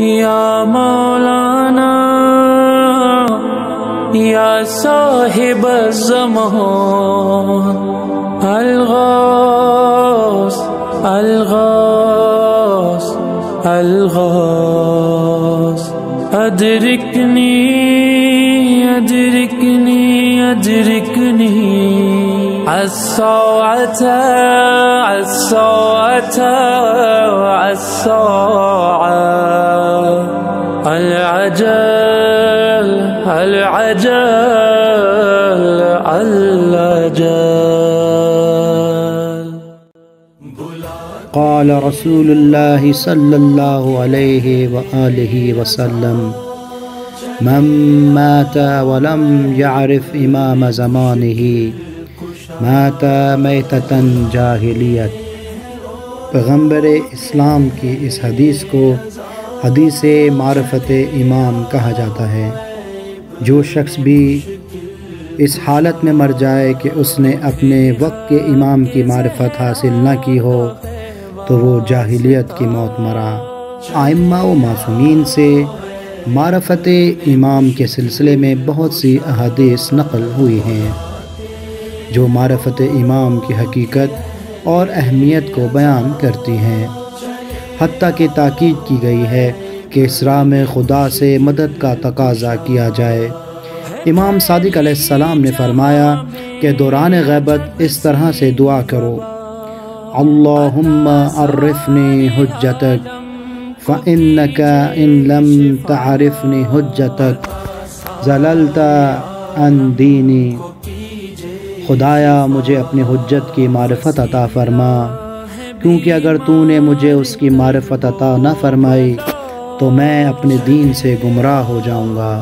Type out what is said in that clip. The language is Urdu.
یا مولانا یا صاحب الزمان الغوث الغوث الغوث ادرکنی ادرکنی ادرکنی الساعة الساعة الساعة العجل العجل العجل. قال رسول الله صلى الله عليه وآله وسلم من مات ولم يعرف إمام زمانه مات میتۃ جاہلیت. پیغمبر اسلام کی اس حدیث کو حدیث معرفت امام کہا جاتا ہے. جو شخص بھی اس حالت میں مر جائے کہ اس نے اپنے وقت کے امام کی معرفت حاصل نہ کی ہو تو وہ جاہلیت کی موت مرا. ائمہ و معصومین سے معرفت امام کے سلسلے میں بہت سی احادیث نقل ہوئی ہیں جو معرفت امام کی حقیقت اور اہمیت کو بیان کرتی ہیں. حتیٰ کہ تاکید کی گئی ہے کہ اسراء میں خدا سے مدد کا تقاضا کیا جائے. امام صادق علیہ السلام نے فرمایا کہ دوران غیبت اس طرح سے دعا کرو: اللہم عرفنی حجتک فإنک ان لم تعرفنی حجتک ضللت عن دینی. خدایا مجھے اپنی حجت کی معرفت عطا فرما، کیونکہ اگر تو نے مجھے اس کی معرفت عطا نہ فرمائی تو میں اپنے دین سے گمراہ ہو جاؤں گا.